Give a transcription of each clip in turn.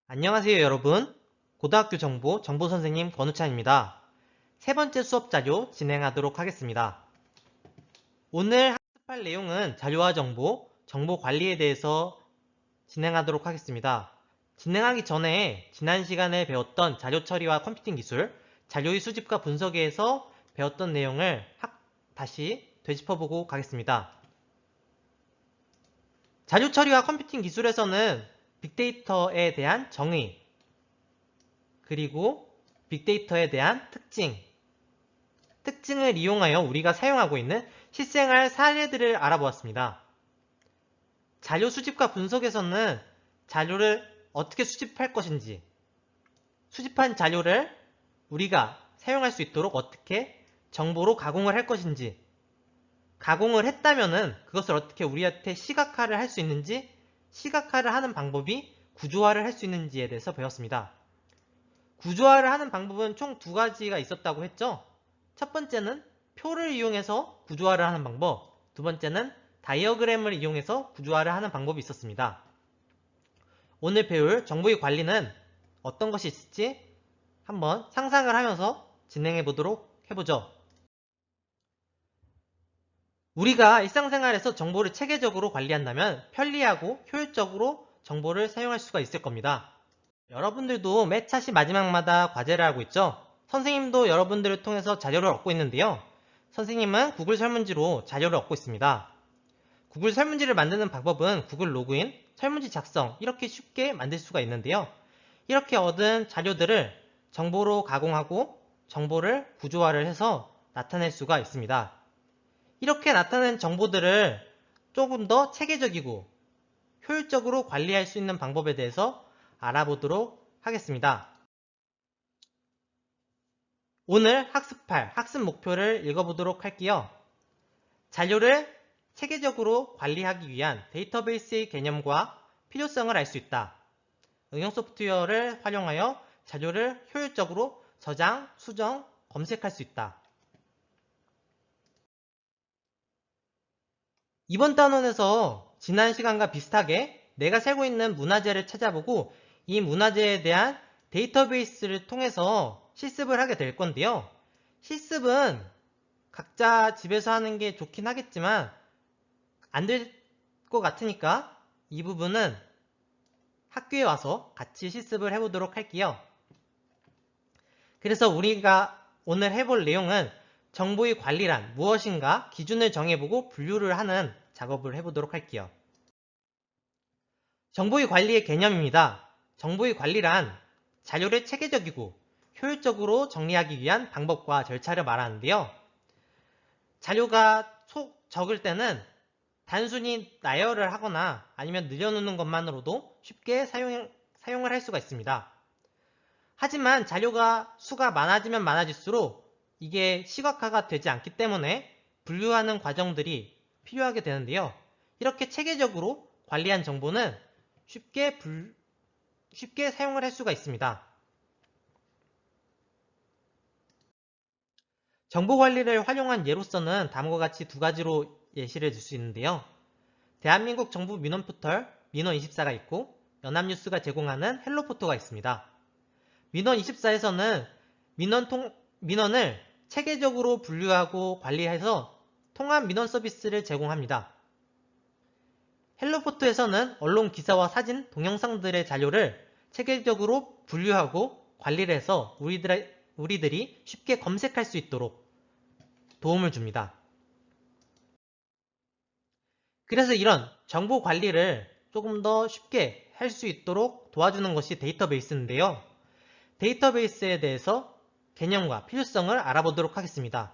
안녕하세요 여러분. 고등학교 정보선생님 권우찬입니다. 세 번째 수업 자료 진행하도록 하겠습니다. 오늘 학습할 내용은 자료와 정보 관리에 대해서 진행하도록 하겠습니다. 진행하기 전에 지난 시간에 배웠던 자료 처리와 컴퓨팅 기술, 자료의 수집과 분석에서 배웠던 내용을 다시 되짚어보고 가겠습니다. 자료 처리와 컴퓨팅 기술에서는 빅데이터에 대한 정의, 그리고 빅데이터에 대한 특징을 이용하여 우리가 사용하고 있는 실생활 사례들을 알아보았습니다. 자료 수집과 분석에서는 자료를 어떻게 수집할 것인지, 수집한 자료를 우리가 사용할 수 있도록 어떻게 정보로 가공을 할 것인지, 가공을 했다면은 그것을 어떻게 우리한테 시각화를 할 수 있는지, 시각화를 하는 방법이 구조화를 할 수 있는지에 대해서 배웠습니다. 구조화를 하는 방법은 총 두 가지가 있었다고 했죠. 첫 번째는 표를 이용해서 구조화를 하는 방법, 두 번째는 다이어그램을 이용해서 구조화를 하는 방법이 있었습니다. 오늘 배울 정보의 관리는 어떤 것이 있을지 한번 상상을 하면서 진행해 보도록 해보죠. 우리가 일상생활에서 정보를 체계적으로 관리한다면 편리하고 효율적으로 정보를 사용할 수가 있을 겁니다. 여러분들도 매 차시 마지막마다 과제를 하고 있죠? 선생님도 여러분들을 통해서 자료를 얻고 있는데요. 선생님은 구글 설문지로 자료를 얻고 있습니다. 구글 설문지를 만드는 방법은 구글 로그인, 설문지 작성 이렇게 쉽게 만들 수가 있는데요. 이렇게 얻은 자료들을 정보로 가공하고 정보를 구조화를 해서 나타낼 수가 있습니다. 이렇게 나타낸 정보들을 조금 더 체계적이고 효율적으로 관리할 수 있는 방법에 대해서 알아보도록 하겠습니다. 오늘 학습할 학습 목표를 읽어보도록 할게요. 자료를 체계적으로 관리하기 위한 데이터베이스의 개념과 필요성을 알 수 있다. 응용 소프트웨어를 활용하여 자료를 효율적으로 저장, 수정, 검색할 수 있다. 이번 단원에서 지난 시간과 비슷하게 내가 살고 있는 문화재를 찾아보고 이 문화재에 대한 데이터베이스를 통해서 실습을 하게 될 건데요. 실습은 각자 집에서 하는 게 좋긴 하겠지만 안 될 것 같으니까 이 부분은 학교에 와서 같이 실습을 해보도록 할게요. 그래서 우리가 오늘 해볼 내용은 정보의 관리란 무엇인가 기준을 정해보고 분류를 하는 작업을 해보도록 할게요. 정보의 관리의 개념입니다. 정보의 관리란 자료를 체계적이고 효율적으로 정리하기 위한 방법과 절차를 말하는데요. 자료가 적을 때는 단순히 나열을 하거나 아니면 늘려놓는 것만으로도 쉽게 사용을 할 수가 있습니다. 하지만 자료가 수가 많아지면 많아질수록 이게 시각화가 되지 않기 때문에 분류하는 과정들이 필요하게 되는데요. 이렇게 체계적으로 관리한 정보는 쉽게 사용을 할 수가 있습니다. 정보 관리를 활용한 예로서는 다음과 같이 두 가지로 예시를 들 수 있는데요. 대한민국 정부 민원 포털 민원24가 있고 연합뉴스가 제공하는 헬로포토가 있습니다. 민원24에서는 민원을 체계적으로 분류하고 관리해서 통합 민원 서비스를 제공합니다. 헬로포토에서는 언론 기사와 사진, 동영상들의 자료를 체계적으로 분류하고 관리를 해서 우리들이 쉽게 검색할 수 있도록 도움을 줍니다. 그래서 이런 정보 관리를 조금 더 쉽게 할 수 있도록 도와주는 것이 데이터베이스인데요. 데이터베이스에 대해서 개념과 필요성을 알아보도록 하겠습니다.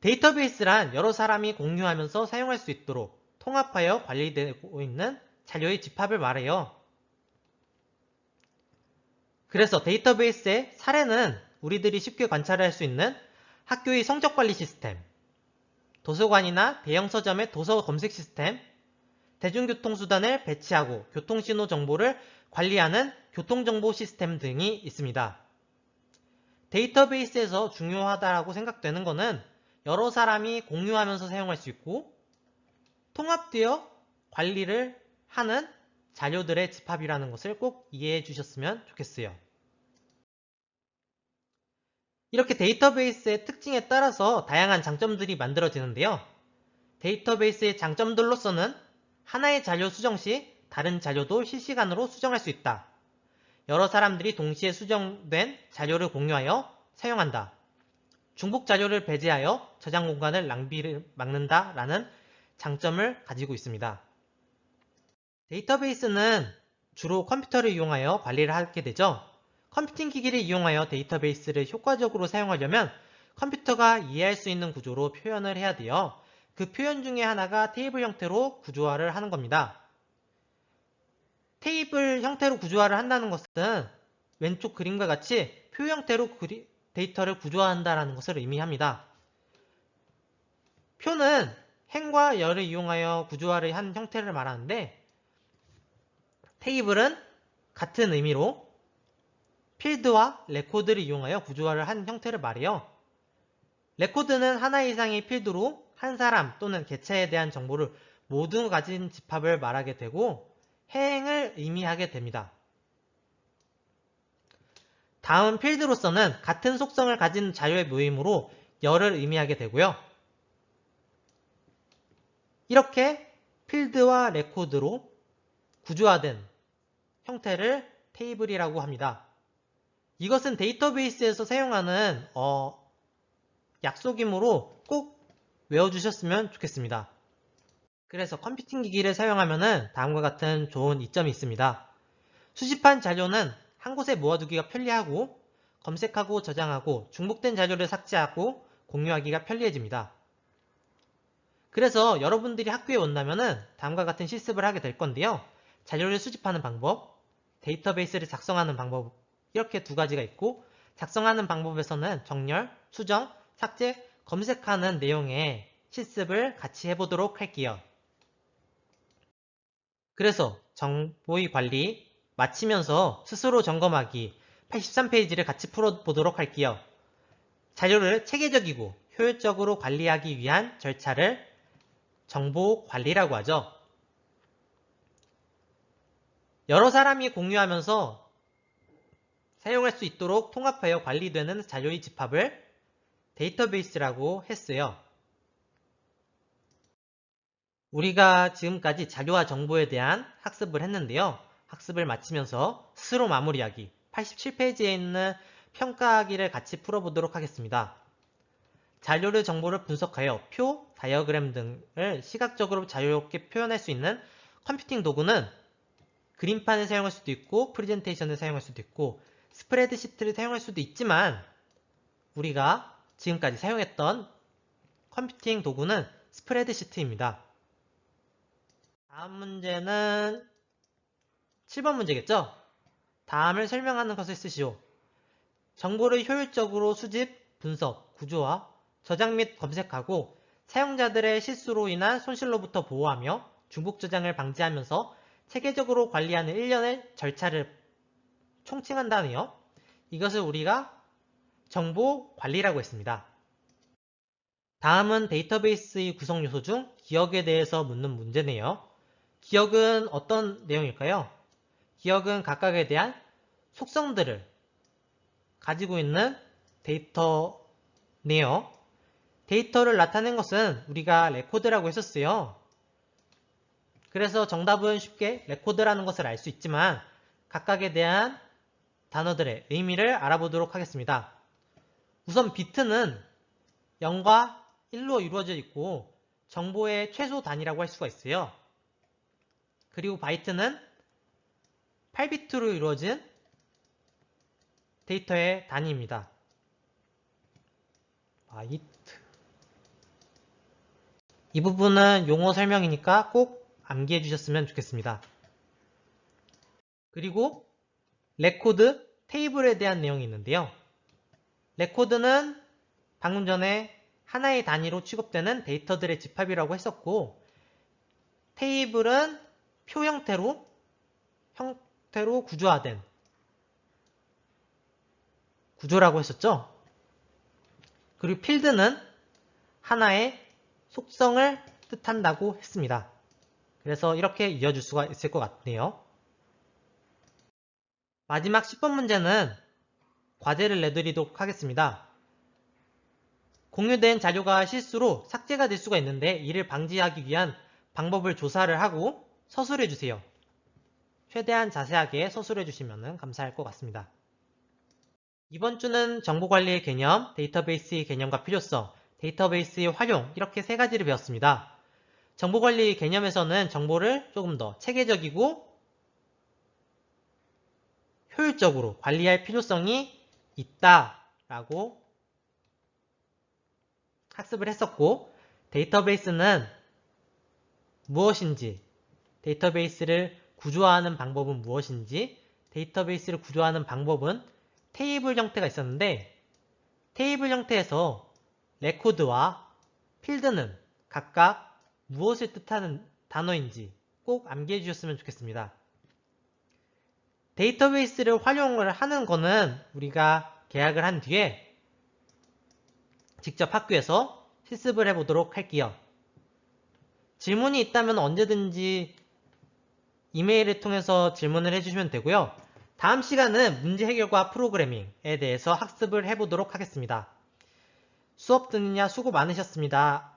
데이터베이스란 여러 사람이 공유하면서 사용할 수 있도록 통합하여 관리되고 있는 자료의 집합을 말해요. 그래서 데이터베이스의 사례는 우리들이 쉽게 관찰할 수 있는 학교의 성적관리 시스템, 도서관이나 대형 서점의 도서 검색 시스템, 대중교통수단을 배치하고 교통신호 정보를 관리하는 교통정보 시스템 등이 있습니다. 데이터베이스에서 중요하다고 생각되는 것은 여러 사람이 공유하면서 사용할 수 있고 통합되어 관리를 하는 자료들의 집합이라는 것을 꼭 이해해 주셨으면 좋겠어요. 이렇게 데이터베이스의 특징에 따라서 다양한 장점들이 만들어지는데요. 데이터베이스의 장점들로서는 하나의 자료 수정 시 다른 자료도 실시간으로 수정할 수 있다. 여러 사람들이 동시에 수정된 자료를 공유하여 사용한다. 중복 자료를 배제하여 저장 공간을 낭비를 막는다 라는 장점을 가지고 있습니다. 데이터베이스는 주로 컴퓨터를 이용하여 관리를 하게 되죠. 컴퓨팅 기기를 이용하여 데이터베이스를 효과적으로 사용하려면 컴퓨터가 이해할 수 있는 구조로 표현을 해야 돼요. 그 표현 중에 하나가 테이블 형태로 구조화를 하는 겁니다. 테이블 형태로 구조화를 한다는 것은 왼쪽 그림과 같이 표 형태로 데이터를 구조화한다는 것을 의미합니다. 표는 행과 열을 이용하여 구조화를 한 형태를 말하는데 테이블은 같은 의미로 필드와 레코드를 이용하여 구조화를 한 형태를 말해요. 레코드는 하나 이상의 필드로 한 사람 또는 개체에 대한 정보를 모두 가진 집합을 말하게 되고 행을 의미하게 됩니다. 다음 필드로서는 같은 속성을 가진 자료의 모임으로 열을 의미하게 되고요. 이렇게 필드와 레코드로 구조화된 형태를 테이블이라고 합니다. 이것은 데이터베이스에서 사용하는 약속이므로 꼭 외워주셨으면 좋겠습니다. 그래서 컴퓨팅 기기를 사용하면 다음과 같은 좋은 이점이 있습니다. 수집한 자료는 한 곳에 모아두기가 편리하고 검색하고 저장하고 중복된 자료를 삭제하고 공유하기가 편리해집니다. 그래서 여러분들이 학교에 온다면 다음과 같은 실습을 하게 될 건데요. 자료를 수집하는 방법, 데이터베이스를 작성하는 방법 이렇게 두 가지가 있고 작성하는 방법에서는 정렬, 수정, 삭제, 검색하는 내용의 실습을 같이 해보도록 할게요. 그래서 정보의 관리 마치면서 스스로 점검하기 83페이지를 같이 풀어보도록 할게요. 자료를 체계적이고 효율적으로 관리하기 위한 절차를 정보 관리라고 하죠. 여러 사람이 공유하면서 사용할 수 있도록 통합하여 관리되는 자료의 집합을 데이터베이스라고 했어요. 우리가 지금까지 자료와 정보에 대한 학습을 했는데요. 학습을 마치면서 스스로 마무리하기 87페이지에 있는 평가하기를 같이 풀어보도록 하겠습니다. 자료를 정보를 분석하여 표, 다이어그램 등을 시각적으로 자유롭게 표현할 수 있는 컴퓨팅 도구는 그림판을 사용할 수도 있고 프레젠테이션을 사용할 수도 있고 스프레드시트를 사용할 수도 있지만 우리가 지금까지 사용했던 컴퓨팅 도구는 스프레드시트입니다. 다음 문제는 7번 문제겠죠? 다음을 설명하는 것을 쓰시오. 정보를 효율적으로 수집, 분석, 구조화, 저장 및 검색하고 사용자들의 실수로 인한 손실로부터 보호하며 중복 저장을 방지하면서 체계적으로 관리하는 일련의 절차를 총칭한다네요. 이것을 우리가 정보 관리라고 했습니다. 다음은 데이터베이스의 구성 요소 중 기억에 대해서 묻는 문제네요. 기억은 어떤 내용일까요? 기억은 각각에 대한 속성들을 가지고 있는 데이터네요. 데이터를 나타낸 것은 우리가 레코드라고 했었어요. 그래서 정답은 쉽게 레코드라는 것을 알 수 있지만 각각에 대한 단어들의 의미를 알아보도록 하겠습니다. 우선 비트는 0과 1로 이루어져 있고 정보의 최소 단위라고 할 수가 있어요. 그리고 바이트는 8비트로 이루어진 데이터의 단위입니다. 바이트. 이 부분은 용어 설명이니까 꼭 암기해 주셨으면 좋겠습니다. 그리고 레코드, 테이블에 대한 내용이 있는데요. 레코드는 방금 전에 하나의 단위로 취급되는 데이터들의 집합이라고 했었고 테이블은 표 형태로 구조화된 구조라고 했었죠. 그리고 필드는 하나의 속성을 뜻한다고 했습니다. 그래서 이렇게 이어줄 수가 있을 것 같네요. 마지막 10번 문제는 과제를 내드리도록 하겠습니다. 공유된 자료가 실수로 삭제가 될 수가 있는데 이를 방지하기 위한 방법을 조사를 하고 서술해 주세요. 최대한 자세하게 서술해 주시면 감사할 것 같습니다. 이번 주는 정보관리의 개념, 데이터베이스의 개념과 필요성, 데이터베이스의 활용 이렇게 세 가지를 배웠습니다. 정보관리 개념에서는 정보를 조금 더 체계적이고 효율적으로 관리할 필요성이 있다라고 학습을 했었고, 데이터베이스는 무엇인지, 데이터베이스를 구조화하는 방법은 무엇인지, 데이터베이스를 구조화하는 방법은 테이블 형태가 있었는데, 테이블 형태에서 레코드와 필드는 각각 무엇을 뜻하는 단어인지 꼭 암기해 주셨으면 좋겠습니다. 데이터베이스를 활용을 하는 거는 우리가 계약을 한 뒤에 직접 학교에서 실습을 해보도록 할게요. 질문이 있다면 언제든지 이메일을 통해서 질문을 해주시면 되고요. 다음 시간은 문제 해결과 프로그래밍에 대해서 학습을 해보도록 하겠습니다. 수업 듣느냐 수고 많으셨습니다.